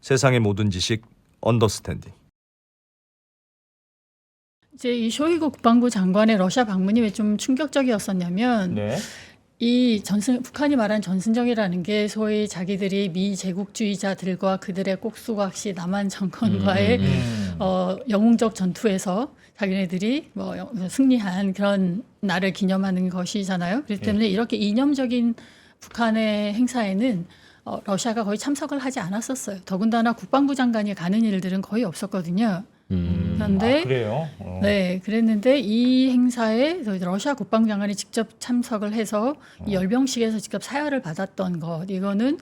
세상의 모든 지식 언더스탠딩. 이제 이 쇼이구 국방부 장관의 러시아 방문이 왜 좀 충격적이었었냐면 네. 이 북한이 말한 전승정이라는 게 소위 자기들이 미 제국주의자들과 그들의 꼭수각시 남한 정권과의 영웅적 전투에서 자기네들이 뭐 승리한 그런 날을 기념하는 것이잖아요. 그렇기 때문에 이렇게 이념적인 북한의 행사에는 러시아가 거의 참석을 하지 않았었어요. 더군다나 국방부 장관이 가는 일들은 거의 없었거든요. 그런데 그래요? 네, 그랬는데 이 행사에 러시아 국방부 장관이 직접 참석을 해서 이 열병식에서 직접 사열을 받았던 것, 이거는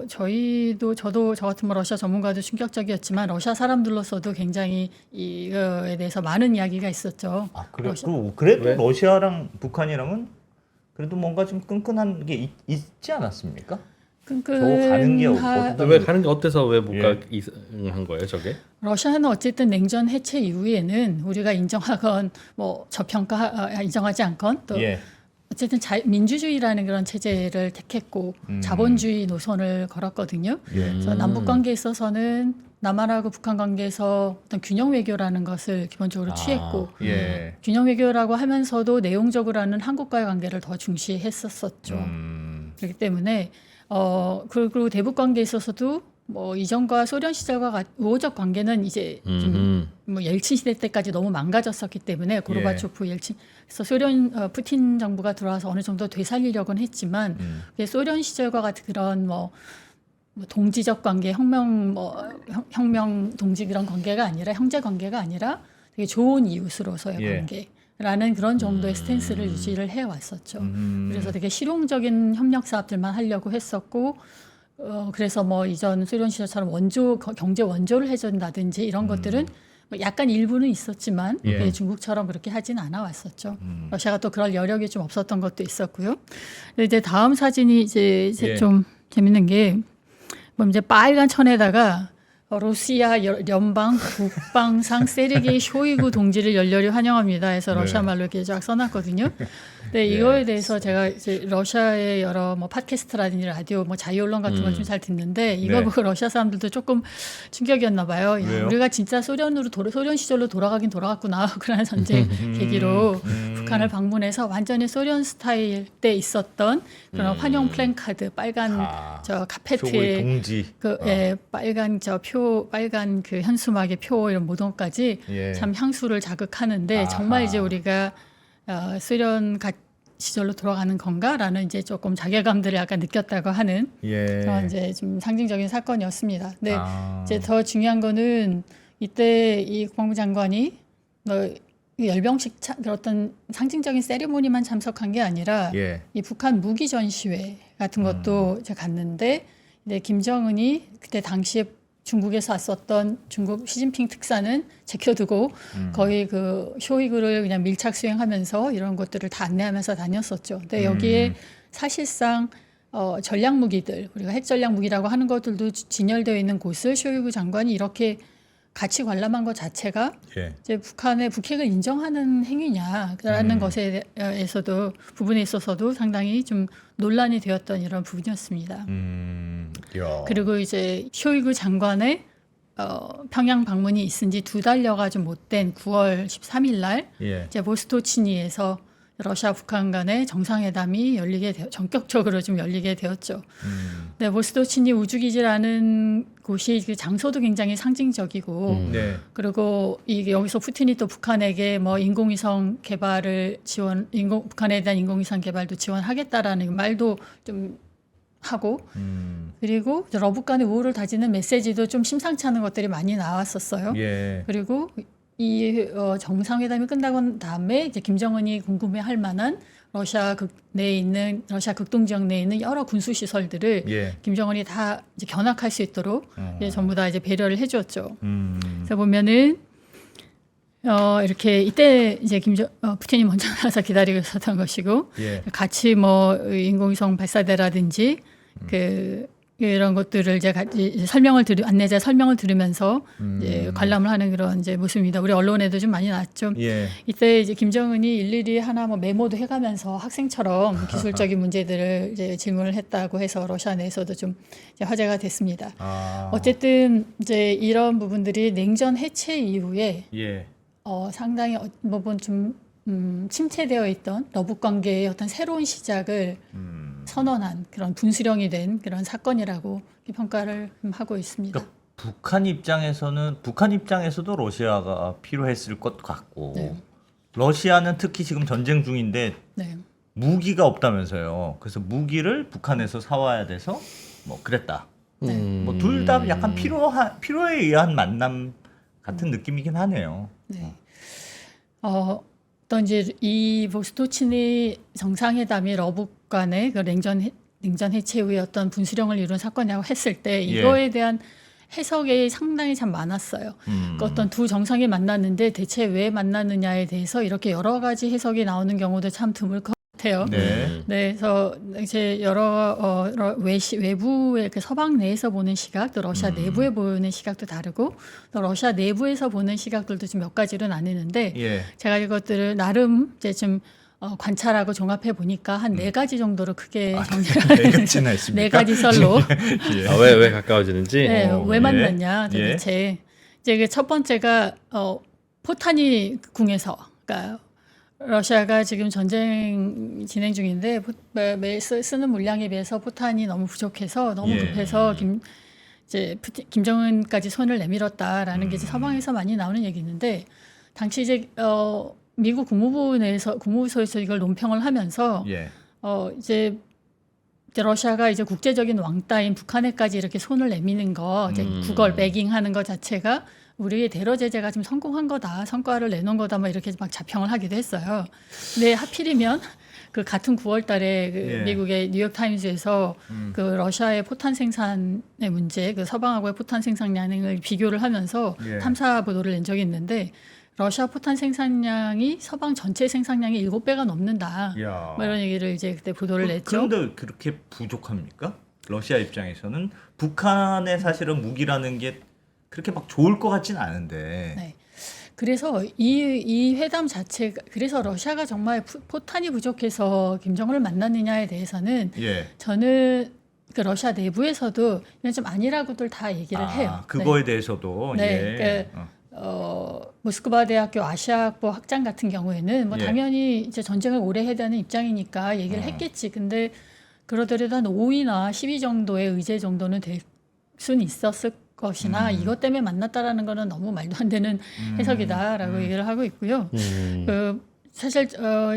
저도 저 같은 뭐 러시아 전문가도 충격적이었지만 러시아 사람들로서도 굉장히 이거에 대해서 많은 이야기가 있었죠. 아, 그래. 러시아. 그래도 왜? 러시아랑 북한이랑은 그래도 뭔가 좀 끈끈한 게 있지 않았습니까? 저거 가는 게 어떤 왜 가는 게 어때서 왜 뭔가 예. 이상한 거예요, 저게? 러시아는 어쨌든 냉전 해체 이후에는 우리가 인정하건 뭐 인정하지 않건 또 예. 어쨌든 민주주의라는 그런 체제를 택했고 자본주의 노선을 걸었거든요. 그래서 남북 관계에 있어서는 남한하고 북한 관계에서 어떤 균형 외교라는 것을 기본적으로 취했고 예. 균형 외교라고 하면서도 내용적으로는 한국과의 관계를 더 중시했었었죠. 그렇기 때문에 그리고 대북 관계에 있어서도 뭐 이전과 소련 시절과 우호적 관계는 이제 좀 뭐 옐친 시대 때까지 너무 망가졌었기 때문에 고르바초프 옐친 그래서 소련 푸틴 정부가 들어와서 어느 정도 되살리려고는 했지만 그게 소련 시절과 같은 그런 뭐 동지적 관계, 혁명 동지 그런 관계가 아니라 형제 관계가 아니라 되게 좋은 이웃으로서의 예. 관계라는 그런 정도의 스탠스를 유지를 해 왔었죠. 그래서 되게 실용적인 협력 사업들만 하려고 했었고 그래서 뭐 이전 소련 시절처럼 경제 원조를 해준다든지 이런 것들은 뭐 약간 일부는 있었지만 예. 중국처럼 그렇게 하진 않아 왔었죠. 러시아가 또 그럴 여력이 좀 없었던 것도 있었고요. 근데 이제 다음 사진이 이제 예. 좀 재밌는 게 뭐 이제 빨간 천에다가 러시아 연방 국방상 세르게이 쇼이구 동지를 열렬히 환영합니다 해서 러시아 말로 이렇게 쫙 써놨거든요. 네, 이거에 대해서 제가 이제 러시아의 여러 뭐 팟캐스트라든지 라디오, 뭐 자유 언론 같은 걸 좀 잘 듣는데 이거 네. 보고 러시아 사람들도 조금 충격이었나 봐요. 야, 왜요? 우리가 진짜 소련 시절로 돌아가긴 돌아갔구나. 그런 전쟁 계기로 북한을 방문해서 완전히 소련 스타일 때 있었던 그런 환영 플랜카드, 빨간 저 카페트에 쇼의 동지. 빨간 그 현수막의 표 이런 모던까지 예. 참 향수를 자극하는데 정말 이제 우리가 소련 시절로 돌아가는 건가라는 이제 조금 자괴감들을 약간 느꼈다고 하는 예. 그런 이제 좀 상징적인 사건이었습니다. 근데 아. 이제 더 중요한 거는 이때 이 국방부 장관이 열병식 어떤 상징적인 세리머니만 참석한 게 아니라 예. 이 북한 무기 전시회 같은 것도 이제 갔는데 이제 김정은이 그때 당시에 중국에서 왔었던 중국 시진핑 특사는 제껴두고 거의 그 쇼이구를 그냥 밀착 수행하면서 이런 것들을 다 안내하면서 다녔었죠. 근데 여기에 사실상 전략 무기들, 우리가 핵 전략 무기라고 하는 것들도 진열되어 있는 곳을 쇼이구 장관이 이렇게 같이 관람한 것 자체가 예. 이제 북한의 북핵을 인정하는 행위냐라는 부분에 있어서도 상당히 좀 논란이 되었던 이런 부분이었습니다. 야. 그리고 이제 쇼이구 장관의 평양 방문이 있은 지 2달여가 좀 못 된 9월 13일 날 예. 이제 보스토치니에서 러시아 북한 간의 정상회담이 전격적으로 좀 열리게 되었죠. 네, 보스토치니 우주기지라는 곳이 그 장소도 굉장히 상징적이고 네. 그리고 여기서 푸틴이 또 북한에게 뭐 인공위성 개발을 북한에 대한 인공위성 개발도 지원하겠다라는 말도 좀 하고 그리고 러북 간의 우호를 다지는 메시지도 좀 심상치 않은 것들이 많이 나왔었어요. 예. 그리고 이 정상회담이 끝나고 다음에 이제 김정은이 궁금해할 만한 러시아 극동 지역 내에 있는 여러 군수 시설들을 예. 김정은이 다 이제 견학할 수 있도록 이제 전부 다 이제 배려를 해주었죠. 그래서 보면은 이렇게 이때 이제 푸틴이 먼저 나와서 기다리고 있었던 것이고 예. 같이 뭐 인공위성 발사대라든지 그 이런 것들을 이제 안내자 설명을 들으면서 이제 관람을 하는 그런 이제 모습입니다. 우리 언론에도 좀 많이 나왔죠. 예. 이때 이제 김정은이 일일이 하나 뭐 메모도 해가면서 학생처럼 기술적인 문제들을 이제 질문을 했다고 해서 러시아 내에서도 좀 이제 화제가 됐습니다. 어쨌든 이제 이런 부분들이 냉전 해체 이후에 예. 상당히 좀 침체되어 있던 러북 관계의 어떤 새로운 시작을 선언한 그런 분수령이 된 그런 사건이라고 평가를 하고 있습니다. 그러니까 북한 입장에서도 러시아가 필요했을 것 같고 네. 러시아는 특히 지금 전쟁 중인데 네. 무기가 없다면서요. 그래서 무기를 북한에서 사와야 돼서 뭐 그랬다. 네. 뭐 둘 다 약간 필요에 의한 만남 같은 느낌이긴 하네요. 네. 어떤 이제 이 보스토치니 정상회담이 러북 간의 그 냉전 해체 후에 어떤 분수령을 이룬 사건이라고 했을 때 이거에 대한 해석이 상당히 참 많았어요. 그러니까 어떤 두 정상이 만났는데 대체 왜 만났느냐에 대해서 이렇게 여러 가지 해석이 나오는 경우도 참 드물 것 같아요. 네. 네, 그래서 이제 여러 외부의 그 서방 내에서 보는 시각, 또 러시아 내부에 보는 시각도 다르고, 또 러시아 내부에서 보는 시각들도 좀 몇 가지로 나뉘는데, 예. 제가 이것들을 나름 이제 좀 관찰하고 종합해 보니까 한 네 가지 정도로 크게 정리를 네 가지나 있습니까? 네 가지 썰로 예. 왜 가까워지는지. 네, 왜 예. 만났냐 도대체. 이제 그 첫 번째가 포타니 궁에서, 그러니까 러시아가 지금 전쟁 진행 중인데 매일 쓰는 물량에 비해서 포탄이 너무 부족해서 너무 예. 급해서 김정은까지 손을 내밀었다라는 게 이제 서방에서 많이 나오는 얘기인데 당시 이제 미국 국무부소에서 이걸 논평을 하면서 예. 이제 러시아가 이제 국제적인 왕따인 북한에까지 이렇게 손을 내미는 거, 이제 구걸 배깅하는 것 자체가 우리의 대러 제재가 좀 성공한 거다, 성과를 내놓은 거다, 막 이렇게 막 자평을 하기도 했어요. 근데 하필이면 그 같은 9월달에 그 예. 미국의 뉴욕 타임즈에서 그 러시아의 포탄 생산의 문제, 그 서방하고의 포탄 생산량을 비교를 하면서 예. 탐사 보도를 낸 적이 있는데 러시아 포탄 생산량이 서방 전체 생산량의 7배가 넘는다. 이야. 뭐 이런 얘기를 이제 그때 보도를 냈죠. 그런데 그렇게 부족합니까? 러시아 입장에서는 북한의 사실은 무기라는 게 그렇게 막 좋을 것 같지는 않은데. 네. 그래서 이 회담 자체가 그래서 러시아가 정말 포탄이 부족해서 김정은을 만났느냐에 대해서는 예. 저는 그 러시아 내부에서도 그냥 좀 아니라고들 다 얘기를 해요. 그거에 대해서도. 네. 예. 모스크바 대학교 아시아학부 학장 같은 경우에는 뭐 예. 당연히 이제 전쟁을 오래 해야 되는 입장이니까 얘기를 했겠지. 근데 그러더라도 한 5위나 10위 정도의 의제 정도는 될 수는 있었을 것이나 이것 때문에 만났다라는 거는 너무 말도 안 되는 해석이다라고 얘기를 하고 있고요. 사실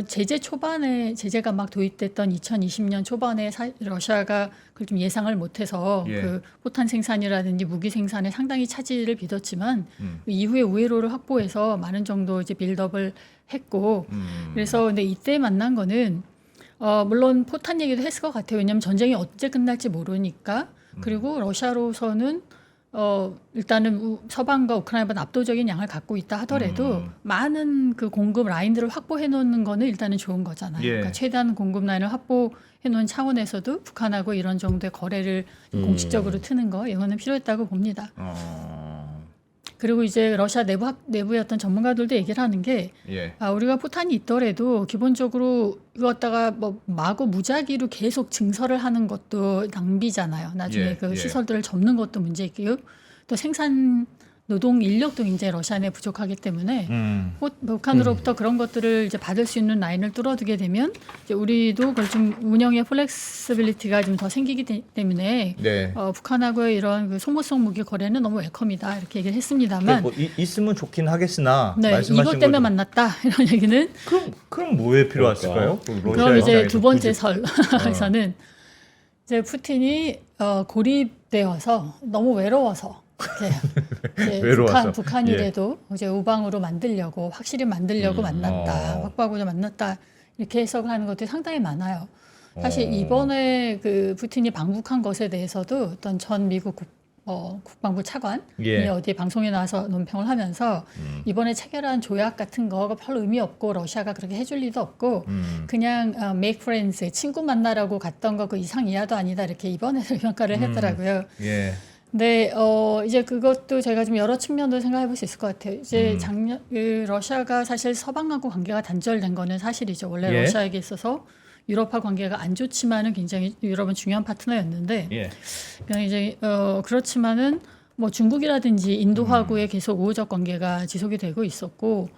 제재가 막 도입됐던 2020년 초반에 러시아가 그걸 좀 예상을 못해서 예. 그 포탄 생산이라든지 무기 생산에 상당히 차질을 빚었지만 그 이후에 우회로를 확보해서 많은 정도 이제 빌드업을 했고 그래서 근데 이때 만난 거는 물론 포탄 얘기도 했을 것 같아요. 왜냐하면 전쟁이 언제 끝날지 모르니까 그리고 러시아로서는 일단은 서방과 우크라이나보다 압도적인 양을 갖고 있다 하더라도 많은 그 공급 라인들을 확보해 놓는 거는 일단은 좋은 거잖아요. 예. 그러니까 최대한 공급 라인을 확보해 놓은 차원에서도 북한하고 이런 정도의 거래를 공식적으로 트는 거 이거는 필요했다고 봅니다. 그리고 이제 러시아 내부의 어떤 전문가들도 얘기를 하는 게 예. 우리가 포탄이 있더라도 기본적으로 이거 갖다가 뭐 마구 무작위로 계속 증설을 하는 것도 낭비잖아요. 나중에 예, 그 예. 시설들을 접는 것도 문제이고요. 또 생산 노동 인력도 굉장히 러시아 내에 부족하기 때문에 북한으로부터 그런 것들을 이제 받을 수 있는 라인을 뚫어두게 되면 이제 우리도 그걸 좀 운영의 플렉시빌리티가 좀 더 생기기 때문에 네. 북한하고의 이런 그 소모성 무기 거래는 너무 웰컴이다 이렇게 얘기를 했습니다만 뭐 있으면 좋긴 하겠으나 네, 말씀하신 이것 때문에 거죠. 만났다 이런 얘기는 그럼 뭐에 필요했을까요? 그럼 이제 두 번째 설에서는 이제 푸틴이 고립되어서 너무 외로워서 이제 외로워서. 북한이라도 이제 우방으로 만들려고 확실히 만들려고 만났다, 확보하고자 만났다 이렇게 해석을 하는 것들이 상당히 많아요. 사실 이번에 그 푸틴이 방북한 것에 대해서도 어떤 전 미국 국방부 차관이 예. 어디 방송에 나와서 논평을 하면서 이번에 체결한 조약 같은 거가 별로 의미 없고 러시아가 그렇게 해줄 리도 없고 그냥 make friends 친구 만나라고 갔던 거 그 이상 이하도 아니다 이렇게 이번에도 평가를 했더라고요. 예. 근데 이제 그것도 저희가 좀 여러 측면으로 생각해 볼 수 있을 것 같아요. 이제 작년 러시아가 사실 서방하고 관계가 단절된 거는 사실이죠. 원래 예. 러시아에게 있어서 유럽과 관계가 안 좋지만은 굉장히 유럽은 중요한 파트너였는데 예. 그냥 이제 그렇지만은 뭐 중국이라든지 인도하고의 계속 우호적 관계가 지속이 되고 있었고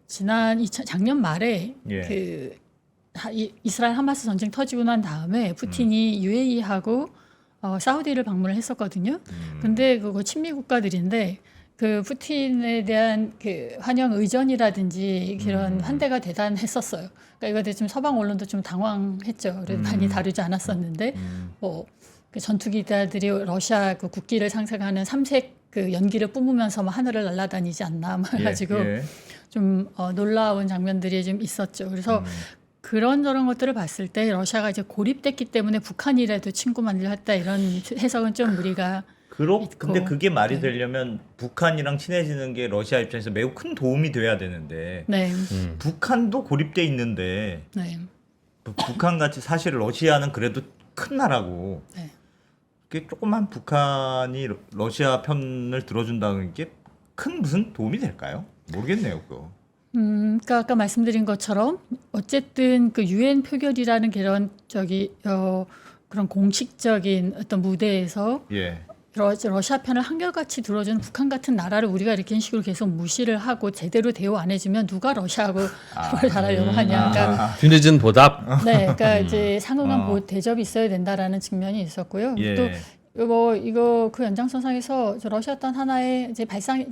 작년 말에 예. 그 이스라엘 하마스 전쟁 터지고 난 다음에 푸틴이 UAE하고 사우디를 방문을 했었거든요. 근데 그거 친미 국가들인데 그 푸틴에 대한 그 환영 의전이라든지 그런 환대가 대단했었어요. 그러니까 이거 좀 서방 언론도 좀 당황했죠. 그래서 많이 다루지 않았었는데 그 전투기들이 러시아 그 국기를 상징하는 삼색 그 연기를 뿜으면서 막 하늘을 날아다니지 않나 막 해가지고 예. 좀 놀라운 장면들이 좀 있었죠. 그래서 그런 것들을 봤을 때 러시아가 이제 고립됐기 때문에 북한이라도 친구 만들려 했다 이런 해석은 좀 무리가 근데 그게 말이 네. 되려면 북한이랑 친해지는 게 러시아 입장에서 매우 큰 도움이 돼야 되는데 네, 북한도 고립돼 있는데 네, 북한 같이 사실 러시아는 그래도 큰 나라고 네. 그게 조그만 북한이 러시아 편을 들어준다는 게 큰 무슨 도움이 될까요? 모르겠네요, 그거. 그러니까 아까 말씀드린 것처럼 어쨌든 그 유엔 표결이라는 그런 공식적인 어떤 무대에서 예. 러시아 편을 한결같이 들어주는 북한 같은 나라를 우리가 이렇게 식으로 계속 무시를 하고 제대로 대우 안 해주면 누가 러시아하고 뭘 잘하려고 하냐. 그러니까 뒤늦은 보답. 네, 그러니까 이제 상응한 대접이 있어야 된다라는 측면이 있었고요. 예. 또 이거 그 연장선상에서 러시아 단 하나의 이제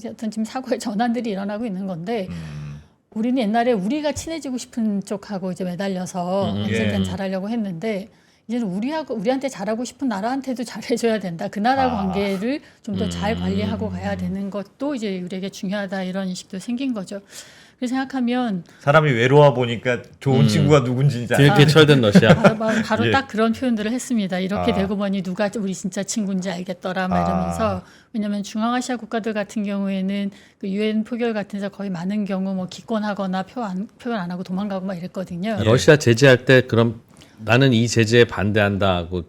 어떤 지금 사고의 전환들이 일어나고 있는 건데 우리는 옛날에 우리가 친해지고 싶은 쪽하고 이제 매달려서 어쨌든 잘하려고 했는데 이제는 우리한테 잘하고 싶은 나라한테도 잘해줘야 된다. 그 나라 관계를 좀 더 잘 관리하고 가야 되는 것도 이제 우리에게 중요하다 이런 인식도 생긴 거죠. 그래서 생각하면 사람이 외로워 보니까 좋은 친구가 누군지 이제 뒤늦게 철든 러시아. 바로 예. 딱 그런 표현들을 했습니다. 이렇게 되고 보니 누가 우리 진짜 친구인지 알겠더라 막 이러면서 왜냐하면 중앙아시아 국가들 같은 경우에는 그 유엔 표결 같은 데서 거의 많은 경우 뭐 기권하거나 표현 안 하고 도망가고 막 이랬거든요. 러시아 제재할 때 그럼 나는 이 제재에 반대한다 하고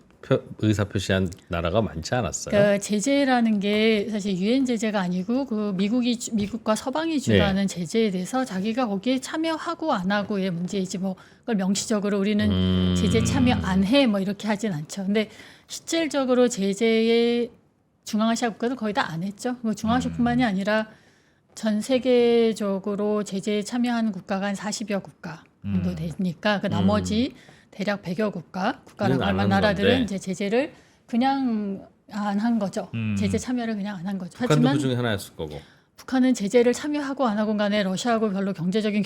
의사 표시한 나라가 많지 않았어요. 그러니까 제재라는 게 사실 유엔 제재가 아니고 그 미국과 서방이 주도하는 제재에 대해서 자기가 거기에 참여하고 안 하고의 문제이지 뭐 그걸 명시적으로 우리는 제재 참여 안 해 뭐 이렇게 하진 않죠. 근데 실질적으로 제재에 중앙아시아 국가도 거의 다 안 했죠. 뭐 중앙아시아뿐만이 아니라 전 세계적으로 제재에 참여하는 국가가 한 40여 국가 정도 되니까 그 나머지 대략 100여 국가라고 할 만한 나라들은 이제 제재를 그냥 안 한 거죠. 제재 참여를 그냥 안 한 거죠. 북한도 하지만 그 중에 하나였을 거고. 북한은 제재를 참여하고 안 하고 간에 러시아하고 별로 경제적인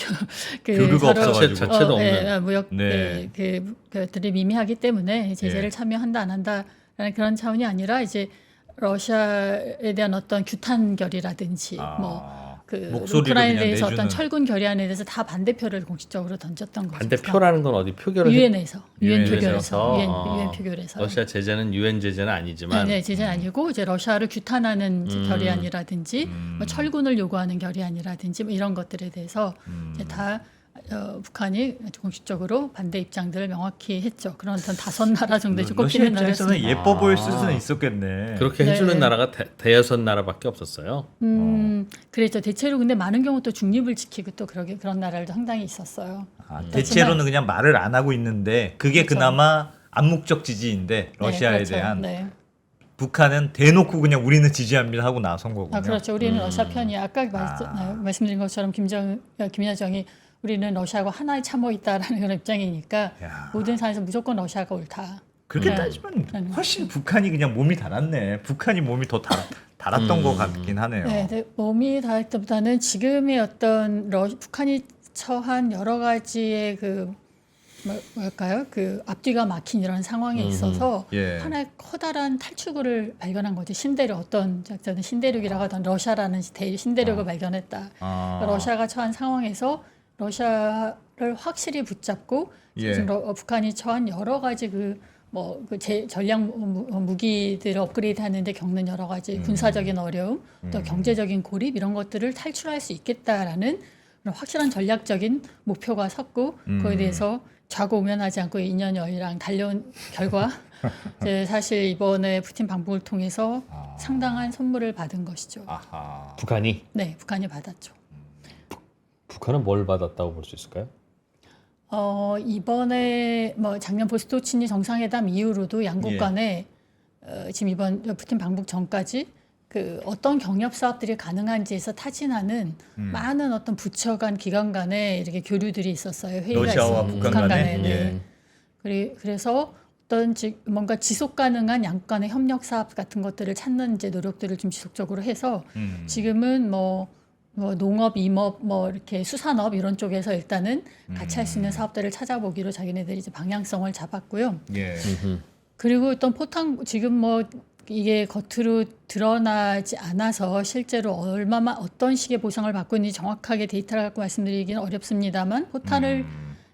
교류가 서로 없어가지고. 자체도 없는. 무역 네. 그들이 미미하기 때문에 제재를 예. 참여한다 안 한다라는 그런 차원이 아니라 이제 러시아에 대한 어떤 규탄결이라든지 그 목소리를 우크라이나에 그냥 대해서 내주는. 어떤 철군 결의안에 대해서 다 반대표를 공식적으로 던졌던 거죠. 반대표라는 건 어디 표결을 유엔에서 유엔 유엔에서. 표결에서 어. 유엔 표결에서 러시아 제재는 유엔 제재는 아니지만 네, 제재는 아니고 이제 러시아를 규탄하는 결의안이라든지 뭐 철군을 요구하는 결의안이라든지 뭐 이런 것들에 대해서 이제 다 북한이 공식적으로 반대 입장들을 명확히 했죠. 그런 어떤 5나라 정도의 러시아 꼽히는 입장에서는 나라였습니다. 예뻐 보일 수는 있었겠네. 그렇게 네. 해주는 나라가 대여섯 나라밖에 없었어요. 그랬죠. 대체로 근데 많은 경우 또 중립을 지키고 또 그런 나라들도 상당히 있었어요. 대체로는 그냥 말을 안 하고 있는데 그게 그렇죠. 그나마 암묵적 지지인데 러시아에 그렇죠. 대한 네. 북한은 대놓고 그냥 우리는 지지합니다 하고 나선 거군요. 그렇죠. 우리는 러시아 편이야. 아까 말씀드린 것처럼 김여정이 우리는 러시아하고 하나에 참여 있다라는 그런 입장이니까 야. 모든 상황에서 무조건 러시아가 옳다. 그렇게 네. 따지면 훨씬 북한이 그냥 몸이 달았네. 북한이 몸이 더 달았던 것 같긴 하네요. 네, 근데 몸이 닿을 때보다는 지금의 어떤 북한이 처한 여러 가지의 뭘까요? 그 앞뒤가 막힌 이런 상황에 있어서 예. 하나의 커다란 탈출구를 발견한 거죠. 어떤 작자는 신대륙이라고 하던 러시아라는 신대륙을 발견했다. 러시아가 처한 상황에서 러시아를 확실히 붙잡고 예. 지금 북한이 처한 여러 가지 그 뭐 전략 무기들을 업그레이드하는데 겪는 여러 가지 군사적인 어려움, 또 경제적인 고립 이런 것들을 탈출할 수 있겠다라는 그런 확실한 전략적인 목표가 섰고 그거에 대해서 좌고우면하지 않고 2년여랑 달려온 결과 이제 사실 이번에 푸틴 방북을 통해서 상당한 선물을 받은 것이죠. 아하. 북한이 네, 북한이 받았죠. 북한은 뭘 받았다고 볼 수 있을까요? 이번에 뭐 작년 보스토치니 정상회담 이후로도 양국 간에 지금 이번 푸틴 방북 전까지 그 어떤 경협 사업들이 가능한지에서 타진하는 많은 어떤 부처 간 기관 간에 이렇게 교류들이 있었어요. 회의가 러시아와 있었고, 북한 간에? 네. 그래서 어떤 뭔가 지속 가능한 양국 간의 협력 사업 같은 것들을 찾는 이제 노력들을 좀 지속적으로 해서 지금은 뭐 농업, 임업, 뭐 이렇게 수산업 이런 쪽에서 일단은 같이 할 수 있는 사업들을 찾아보기로 자기네들이 이제 방향성을 잡았고요. 예. 그리고 어떤 포탄 지금 뭐 이게 겉으로 드러나지 않아서 실제로 얼마만 어떤 식의 보상을 받고 있는지 정확하게 데이터를 갖고 말씀드리기는 어렵습니다만 포탄을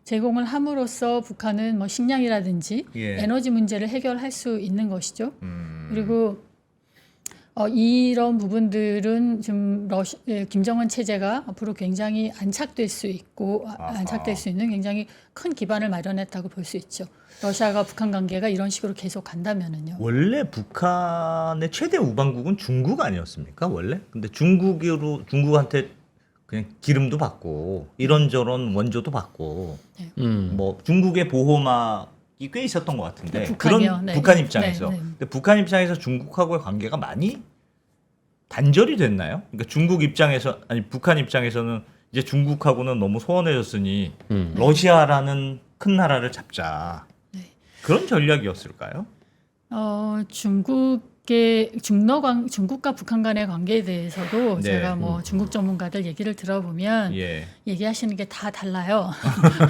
제공을 함으로써 북한은 뭐 식량이라든지 예. 에너지 문제를 해결할 수 있는 것이죠. 그리고 이런 부분들은 좀 김정은 체제가 앞으로 굉장히 안착될 수 있고 안착될 수 있는 굉장히 큰 기반을 마련했다고 볼 수 있죠. 러시아가 북한 관계가 이런 식으로 계속 간다면은요. 원래 북한의 최대 우방국은 중국 아니었습니까? 원래? 근데 중국한테 그냥 기름도 받고 이런저런 원조도 받고 뭐 중국의 보호막이 꽤 있었던 것 같은데 북한이요? 그런 네. 북한 입장에서 네. 근데 북한 입장에서 중국하고의 관계가 많이 단절이 됐나요? 그러니까 중국 입장에서 아니 북한 입장에서는 이제 중국하고는 너무 소원해졌으니 러시아라는 큰 나라를 잡자. 네. 그런 전략이었을까요? 중국과 북한 간의 관계에 대해서도 네. 제가 뭐 중국 전문가들 얘기를 들어보면 예. 얘기하시는 게 다 달라요.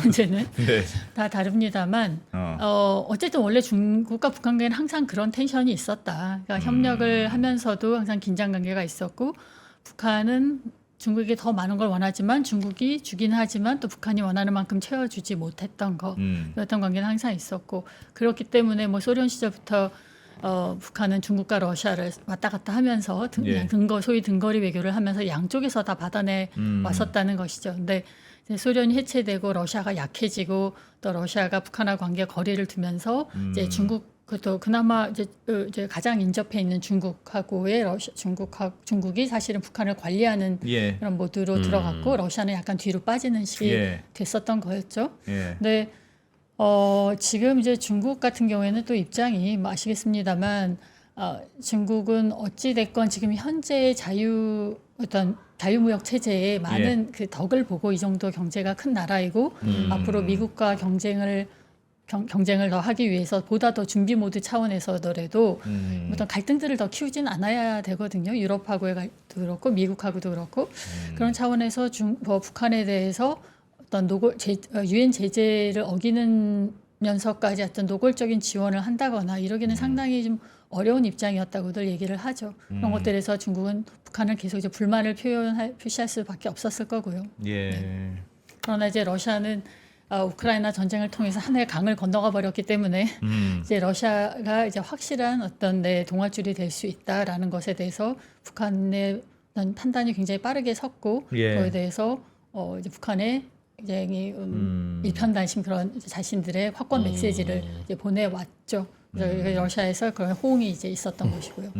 문제는 네. 다 다릅니다만 어쨌든 원래 중국과 북한 간에는 항상 그런 텐션이 있었다. 그러니까 협력을 하면서도 항상 긴장 관계가 있었고 북한은 중국에게 더 많은 걸 원하지만 중국이 주긴 하지만 또 북한이 원하는 만큼 채워주지 못했던 거 그랬던 관계는 항상 있었고 그렇기 때문에 뭐 소련 시절부터 북한은 중국과 러시아를 왔다 갔다 하면서 예. 소위 등거리 외교를 하면서 양쪽에서 다 받아내 왔었다는 것이죠. 근데 이제 소련이 해체되고 러시아가 약해지고 또 러시아가 북한과 관계 거리를 두면서 이제 그것도 그나마 이제 가장 인접해 있는 중국하고의 중국이 사실은 북한을 관리하는 예. 그런 모드로 들어갔고 러시아는 약간 뒤로 빠지는 식이 예. 됐었던 거였죠. 예. 근데 지금 이제 중국 같은 경우에는 또 입장이 뭐 아시겠습니다만 중국은 어찌 됐건 지금 현재의 어떤 자유무역 체제에 많은 그 덕을 보고 이 정도 경제가 큰 나라이고 앞으로 미국과 경쟁을 더 하기 위해서 보다 더 준비 모드 차원에서더라도 어떤 갈등들을 더 키우진 않아야 되거든요. 유럽하고도 그렇고 미국하고도 그렇고 그런 차원에서 북한에 대해서 어떤 유엔 제재를 어기는면서까지 어떤 노골적인 지원을 한다거나 이러기는 상당히 좀 어려운 입장이었다고들 얘기를 하죠. 그런 것들에서 중국은 북한을 계속 이제 불만을 표시할 수밖에 없었을 거고요. 예. 네. 그러나 이제 러시아는 우크라이나 전쟁을 통해서 하나의 강을 건너가 버렸기 때문에 이제 러시아가 이제 확실한 어떤 동아줄이 될 수 있다라는 것에 대해서 북한의 어떤 판단이 굉장히 빠르게 섰고 예. 그거에 대해서 이제 북한의 굉장히 일편단심 그런 자신들의 확고한 메시지를 이제 보내왔죠. 그래서 러시아에서 그런 호응이 이제 있었던 것이고요.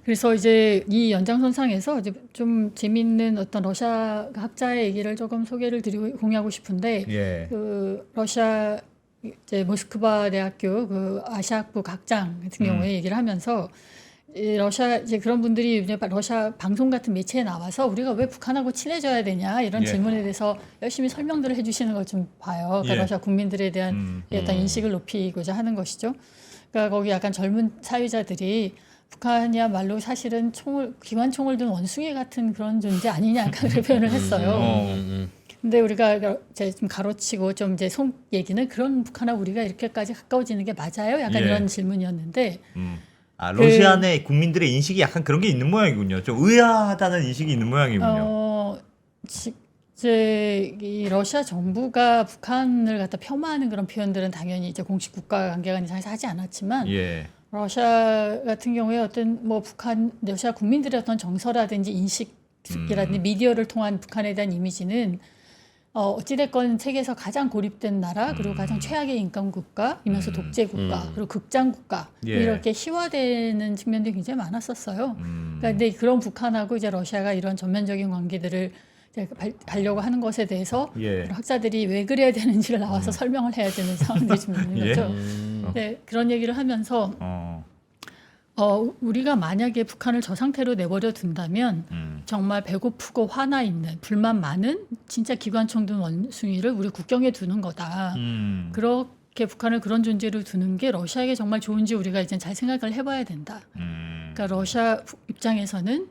그래서 이제 이 연장선상에서 이제 좀 재미있는 어떤 러시아 학자의 얘기를 조금 소개를 드리고 공유하고 싶은데 예. 그 러시아 이제 모스크바 대학교 그 아시아학부 학장 같은 경우에 얘기를 하면서 러시아 이제 그런 분들이 이제 러시아 방송 같은 매체에 나와서 우리가 왜 북한하고 친해져야 되냐 이런 예. 질문에 대해서 열심히 설명들을 해주시는 걸 좀 봐요. 그러니까 예. 러시아 국민들에 대한 어떤 인식을 높이고자 하는 것이죠. 그러니까 거기 약간 젊은 사회자들이 북한이야말로 사실은 기관 총을 든 원숭이 같은 그런 존재 아니냐 그런 표현을 했어요. 근데 우리가 이제 좀 가로치고 좀 이제 속 얘기는 그런 북한하고 우리가 이렇게까지 가까워지는 게 맞아요? 약간 예. 이런 질문이었는데. 러시아 내 국민들의 인식이 약간 그런 게 있는 모양이군요. 좀 의아하다는 인식이 있는 모양이군요. 이제 이 러시아 정부가 북한을 갖다 폄하하는 그런 표현들은 당연히 이제 공식 국가 관계관에서 하지 않았지만 예. 러시아 같은 경우에 어떤 뭐 북한 러시아 국민들의 어떤 정서라든지 인식이라든지 미디어를 통한 북한에 대한 이미지는 어찌됐건 세계에서 가장 고립된 나라 그리고 가장 최악의 인권 국가이면서 독재 국가 그리고 극장 국가 예. 이렇게 희화되는 측면들이 굉장히 많았었어요. 그러니까 근데 그런 북한하고 이제 러시아가 이런 전면적인 관계들을 이제 가려고 하는 것에 대해서 예. 학자들이 왜 그래야 되는지를 나와서 설명을 해야 되는 상황들이 좀 있는 예. 거죠. 네, 그런 얘기를 하면서 우리가 만약에 북한을 저 상태로 내버려 둔다면 정말 배고프고 화나 있는 불만 많은 진짜 기관총등 원숭이를 우리 국경에 두는 거다. 그렇게 북한을 그런 존재로 두는 게 러시아에게 정말 좋은지 우리가 이제 잘 생각을 해봐야 된다. 그러니까 러시아 입장에서는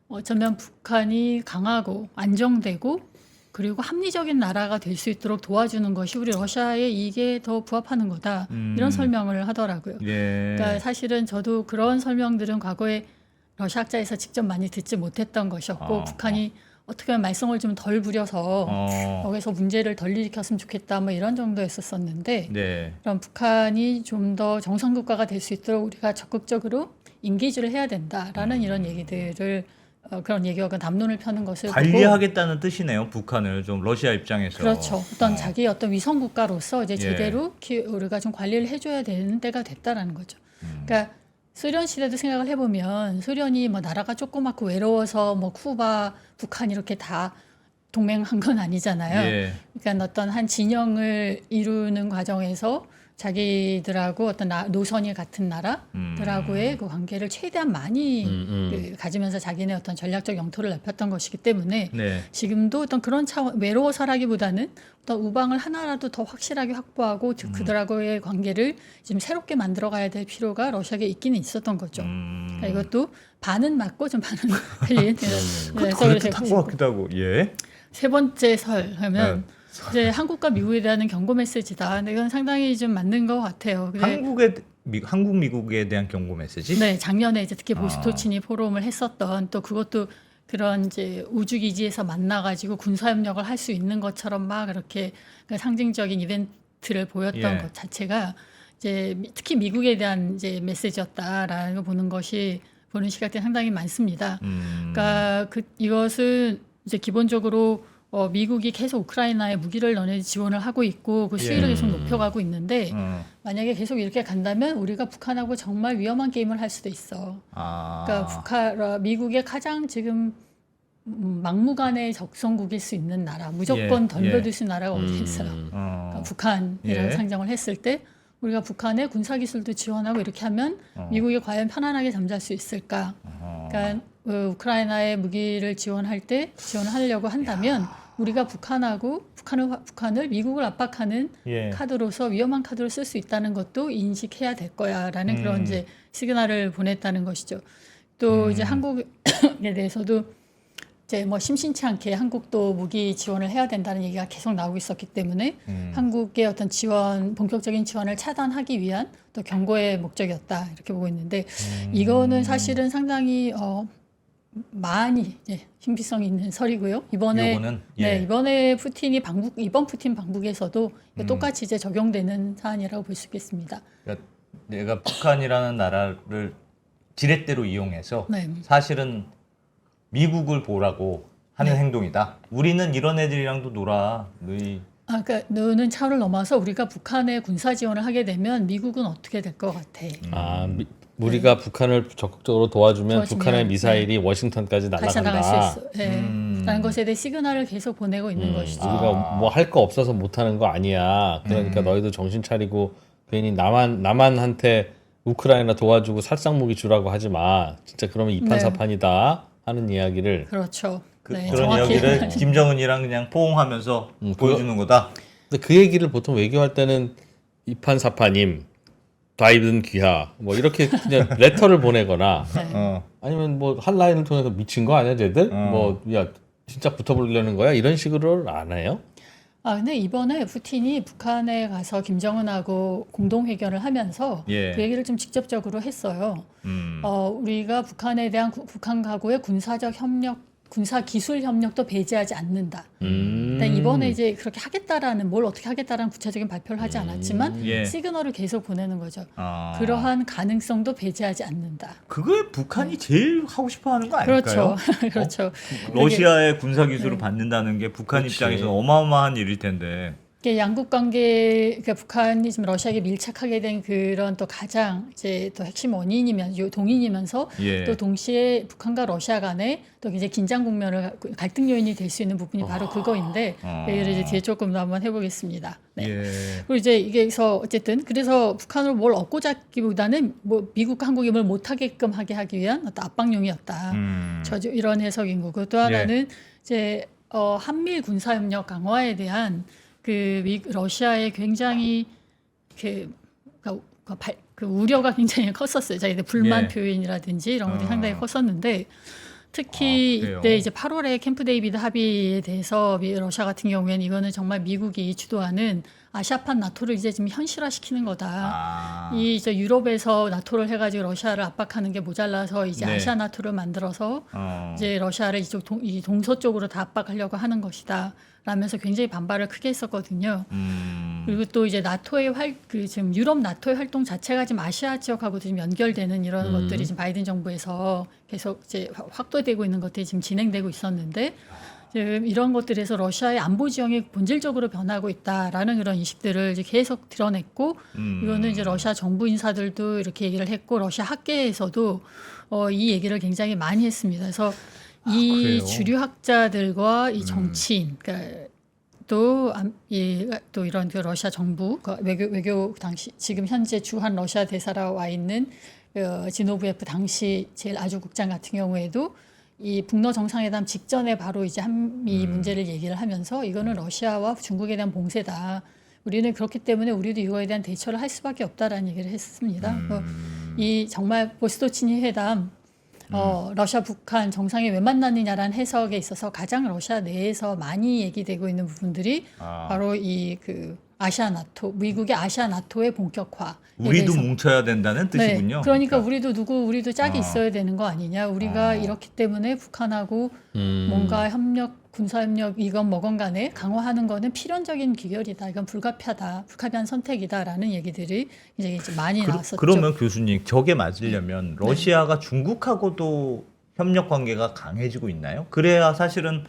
어쩌면 북한이 강하고 안정되고 그리고 합리적인 나라가 될 수 있도록 도와주는 것이 우리 러시아의 이익에 더 부합하는 거다. 이런 설명을 하더라고요. 예. 그러니까 사실은 저도 그런 설명들은 과거에 러시아 학자에서 직접 많이 듣지 못했던 것이었고 북한이 어떻게 하면 말썽을 좀 덜 부려서 여기서 문제를 덜 일으켰으면 좋겠다 뭐 이런 정도였었었는데 네. 그럼 북한이 좀 더 정상국가가 될 수 있도록 우리가 적극적으로 인기지를 해야 된다라는 이런 얘기들을 그런 얘기와 그 담론을 펴는 것을 보고 관리하겠다는 뜻이네요. 북한을 좀 러시아 입장에서. 그렇죠. 어떤 자기 어떤 위성 국가로서 이제 예. 제대로 우리가 좀 관리를 해줘야 되는 때가 됐다라는 거죠. 그러니까 소련 시대도 생각을 해보면 소련이 뭐 나라가 조그맣고 외로워서 뭐 쿠바, 북한 이렇게 다 동맹한 건 아니잖아요. 예. 그러니까 어떤 한 진영을 이루는 과정에서 자기들하고 어떤 노선이 같은 나라들하고의 그 관계를 최대한 많이 가지면서 자기네 어떤 전략적 영토를 넓혔던 것이기 때문에 네. 지금도 어떤 그런 차원 외로워서라기보다는 어떤 우방을 하나라도 더 확실하게 확보하고 그들하고의 관계를 지금 새롭게 만들어가야 될 필요가 러시아에 있기는 있었던 거죠. 그러니까 이것도 반은 맞고 좀 반은 틀린. 그렇듯한 것 같기도 하고. 예. 세 번째 설 하면 이제 한국과 미국에 대한 경고 메시지다. 근데 이건 상당히 좀 맞는 것 같아요. 한국 미국에 대한 경고 메시지? 네, 작년에 이제 특히 보스토치니 포럼을 했었던 또 그것도 그런 이제 우주 기지에서 만나가지고 군사 협력을 할 수 있는 것처럼 막 그렇게 상징적인 이벤트를 보였던 것 자체가 이제 특히 미국에 대한 이제 메시지였다라는 거 보는 시각들이 상당히 많습니다. 그러니까 이것은 이제 기본적으로 미국이 계속 우크라이나에 무기를 너네 지원을 하고 있고 그 수위를 계속 높여가고 있는데 만약에 계속 이렇게 간다면 우리가 북한하고 정말 위험한 게임을 할 수도 있어. 그러니까 미국의 가장 지금 막무가내 적성국일 수 있는 나라, 무조건 덤벼들 수 있는 나라가 어디 있어요. 그러니까 북한이라고 상정을 했을 때 우리가 북한의 군사 기술도 지원하고 이렇게 하면 미국이 과연 편안하게 잠잘 수 있을까? 그러니까 우크라이나에 무기를 지원을 하려고 한다면 우리가 북한을 미국을 압박하는 카드로서 위험한 카드로 쓸 수 있다는 것도 인식해야 될 거야라는 그런 이제 시그널을 보냈다는 것이죠. 또 이제 한국에 대해서도 이제 뭐 심심치 않게 한국도 무기 지원을 해야 된다는 얘기가 계속 나오고 있었기 때문에 한국의 어떤 본격적인 지원을 차단하기 위한 또 경고의 목적이었다 이렇게 보고 있는데 이거는 사실은 상당히 많이 신빙성이 있는 설이고요. 이번에 이번 푸틴 방북에서도 똑같이 이제 적용되는 사안이라고 볼 수 있겠습니다. 그러니까 내가 북한이라는 나라를 지렛대로 이용해서 사실은 미국을 보라고 하는 행동이다. 우리는 이런 애들이랑도 놀아. 그러니까 너는 차원을 넘어서 우리가 북한에 군사 지원을 하게 되면 미국은 어떻게 될 것 같아. 우리가 북한을 적극적으로 도와주면 북한의 미사일이 워싱턴까지 날아간다. 수 있어. 라는 것에 대해 시그널을 계속 보내고 있는 것이죠. 우리가 뭐 할 거 없어서 못하는 거 아니야. 그러니까 너희도 정신 차리고 괜히 남한한테 우크라이나 도와주고 살상무기 주라고 하지 마. 진짜 그러면 이판사판이다 하는 이야기를. 그렇죠. 그런 이야기를 김정은이랑 그냥 포옹하면서 보여주는 거다. 근데 그 얘기를 보통 외교할 때는 이판사파님, 바이든 귀하 뭐 이렇게 그냥 레터를 보내거나 아니면 뭐 한라인을 통해서 미친 거 아니야 쟤들? 뭐 야 진짜 붙어보려는 거야? 이런 식으로 안 해요? 근데 이번에 푸틴이 북한에 가서 김정은하고 공동회견을 하면서 그 얘기를 좀 직접적으로 했어요. 우리가 북한에 대한 북한하고의 군사적 협력 군사 기술 협력도 배제하지 않는다. 근데 이번에 이제 그렇게 하겠다라는 뭘 어떻게 하겠다라는 구체적인 발표를 하지 않았지만 예. 시그널을 계속 보내는 거죠. 그러한 가능성도 배제하지 않는다. 그게 북한이 제일 하고 싶어하는 거 아닐까요? 그렇죠. 그렇죠. 러시아의 군사 기술을 네. 받는다는 게 북한 그렇지. 입장에서 어마어마한 일일 텐데. 이게 양국 관계, 그러니까 북한이 지금 러시아에게 밀착하게 된 그런 또 가장 이제 또 핵심 동인이면서 예. 또 동시에 북한과 러시아 간에 또 이제 긴장 국면을 갈등 요인이 될 수 있는 부분이 바로 그거인데 이를 이제 뒤에 조금 더 한번 해보겠습니다. 네. 예. 그리고 이제 이게서 어쨌든 그래서 북한으로 뭘 얻고 잡기보다는 뭐 미국과 한국이 뭘 못하게끔 하기 위한 어떤 압박용이었다. 이런 해석인 거고 또 하나는 이제 한미일 군사협력 강화에 대한 러시아의 굉장히 그 우려가 굉장히 컸었어요. 자기들 불만 예. 표현이라든지 이런 것들이 상당히 컸었는데 특히 그래요? 이때 이제 8월에 캠프 데이비드 합의에 대해서 러시아 같은 경우에는 이거는 정말 미국이 주도하는 아시아판 나토를 이제 지금 현실화시키는 거다. 이 이제 유럽에서 나토를 해가지고 러시아를 압박하는 게 모자라서 이제 네. 아시아 나토를 만들어서 이제 러시아를 이쪽 이 동서쪽으로 다 압박하려고 하는 것이다. 라면서 굉장히 반발을 크게 했었거든요. 그리고 또 이제 나토의 지금 유럽 나토의 활동 자체가 지금 아시아 지역하고 지금 연결되는 이런 것들이 지금 바이든 정부에서 계속 이제 확대되고 있는 것들이 지금 진행되고 있었는데 지금 이런 것들에서 러시아의 안보 지형이 본질적으로 변하고 있다라는 그런 인식들을 이제 계속 드러냈고 이거는 이제 러시아 정부 인사들도 이렇게 얘기를 했고 러시아 학계에서도 이 얘기를 굉장히 많이 했습니다. 그래서 이 그래요? 주류학자들과 이 정치인, 그러니까 또 이런 그 러시아 정부 외교 당시 지금 현재 주한 러시아 대사라 와 있는 지노브예프 당시 제일 아주국장 같은 경우에도 이 북러 정상회담 직전에 바로 이제 한미 문제를 얘기를 하면서 이거는 러시아와 중국에 대한 봉쇄다. 우리는 그렇기 때문에 우리도 이거에 대한 대처를 할 수밖에 없다라는 얘기를 했습니다. 이 정말 보스토치니 회담 러시아 북한 정상이 왜 만났느냐라는 해석에 있어서 가장 러시아 내에서 많이 얘기되고 있는 부분들이 바로 이 아시아 나토, 미국의 아시아 나토의 본격화. 우리도 뭉쳐야 된다는 뜻이군요. 네, 그러니까 우리도 짝이 있어야 되는 거 아니냐. 우리가 이렇기 때문에 북한하고 뭔가 군사협력 이건 뭐건 간에 강화하는 거는 필연적인 기결이다. 이건 불가피한 선택이다라는 얘기들이 이제 많이 나왔었죠. 그러면 교수님 저게 맞으려면 러시아가 중국하고도 협력 관계가 강해지고 있나요? 그래야 사실은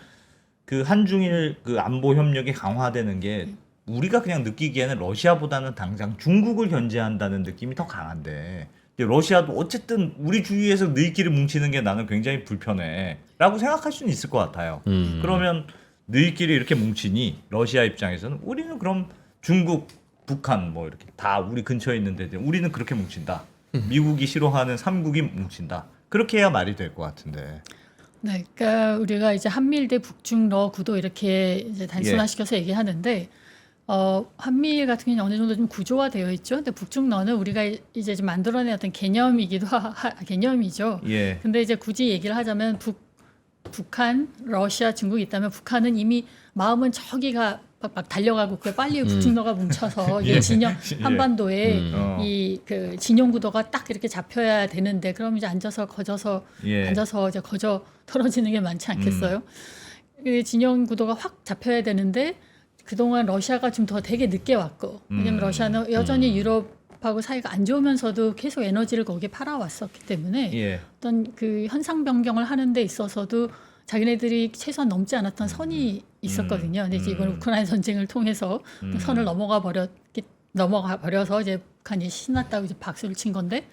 그 한중일 그 안보 협력이 강화되는 게 우리가 그냥 느끼기에는 러시아보다는 당장 중국을 견제한다는 느낌이 더 강한데 러시아도 어쨌든 우리 주위에서 너희끼리 뭉치는 게 나는 굉장히 불편해라고 생각할 수는 있을 것 같아요. 그러면 너희끼리 이렇게 뭉치니 러시아 입장에서는 우리는 그럼 중국, 북한 뭐 이렇게 다 우리 근처에 있는데 우리는 그렇게 뭉친다. 미국이 싫어하는 3국이 뭉친다. 그렇게 해야 말이 될 것 같은데. 네, 그러니까 우리가 이제 한미일 대 북중러 구도 이렇게 이제 단순화시켜서 얘기하는데. 한미일 같은 경우는 어느 정도 좀 구조화되어 있죠. 근데 북중러는 우리가 이제 좀 만들어낸 어떤 개념이기도 개념이죠. 예. 근데 이제 굳이 얘기를 하자면 북한, 러시아, 중국이 있다면 북한은 이미 마음은 저기가 막 달려가고 그 빨리 북중러가 뭉쳐서 이 진영 한반도에 이 그 진영 구도가 딱 이렇게 잡혀야 되는데 그럼 이제 앉아서 이제 거저 떨어지는 게 많지 않겠어요? 그 진영 구도가 확 잡혀야 되는데. 그동안 러시아가 좀 더 되게 늦게 왔고 왜냐면 러시아는 여전히 유럽하고 사이가 안 좋으면서도 계속 에너지를 거기에 팔아왔었기 때문에 어떤 그 현상 변경을 하는 데 있어서도 자기네들이 최소한 넘지 않았던 선이 있었거든요. 근데 이제 이번 우크라이나 전쟁을 통해서 선을 넘어가 버려서 이제 북한이 신났다고 이제 박수를 친 건데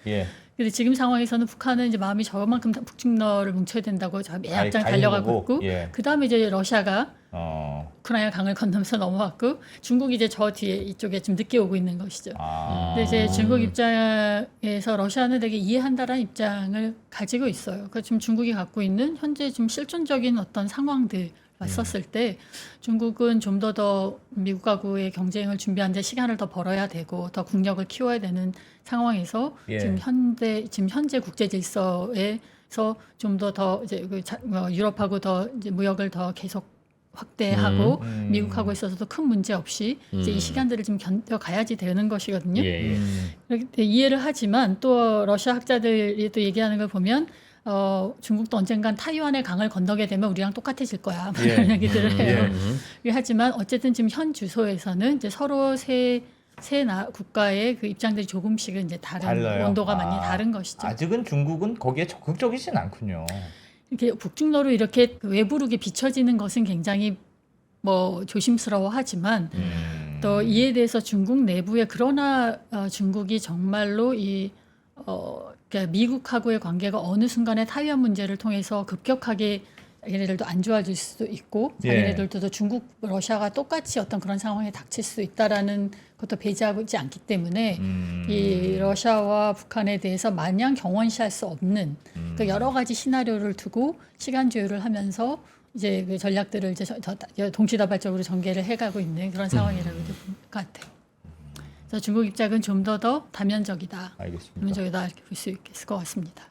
근데 지금 상황에서는 북한은 이제 마음이 저만큼 북중러를 뭉쳐야 된다고 매 앞장 달려가고 있고 그 다음에 이제 러시아가 우크라이나 강을 건너면서 넘어왔고 중국이 이제 저 뒤에 이쪽에 좀 늦게 오고 있는 것이죠. 근데 이제 중국 입장에서 러시아는 되게 이해한다라는 입장을 가지고 있어요. 그러니까 지금 중국이 갖고 있는 현재 좀 실존적인 어떤 상황들 왔었을 때 중국은 좀 더 미국하고의 경쟁을 준비하는 데 시간을 더 벌어야 되고 더 국력을 키워야 되는 상황에서 지금 현재 국제 질서에서 좀 더 이제 유럽하고 더 이제 무역을 더 계속 확대하고 미국하고 있어서도 큰 문제 없이 이제 이 시간들을 좀 견뎌가야지 되는 것이거든요. 그렇게 이해를 하지만 또 러시아 학자들이 또 얘기하는 걸 보면 중국도 언젠간 타이완의 강을 건너게 되면 우리랑 똑같아질 거야. 뭐 예. 이런 얘기들을 해요. 예. 하지만 어쨌든 지금 현 주소에서는 이제 서로 세 국가의 그 입장들이 조금씩은 이제 달라요. 원도가 많이 다른 것이죠. 아직은 중국은 거기에 적극적이진 않군요. 이렇게 북중로로 이렇게 외부룩이 비춰지는 것은 굉장히 뭐 조심스러워하지만 또 이에 대해서 중국 내부에 그러나 중국이 정말로 그러니까 미국하고의 관계가 어느 순간에 타이완 문제를 통해서 급격하게 자기네들도 안 좋아질 수도 있고 자기네들도 중국, 러시아가 똑같이 어떤 그런 상황에 닥칠 수 있다라는 것도 배제하고 있지 않기 때문에 이 러시아와 북한에 대해서 마냥 경원시할 수 없는 그 여러 가지 시나리오를 두고 시간 조율을 하면서 이제 그 전략들을 이제 동시다발적으로 전개를 해가고 있는 그런 상황이라고 볼 것 같아요. 그래서 중국 입장은 좀 더 다면적이다. 알겠습니다. 다면적이다 이렇게 볼 수 있을 것 같습니다.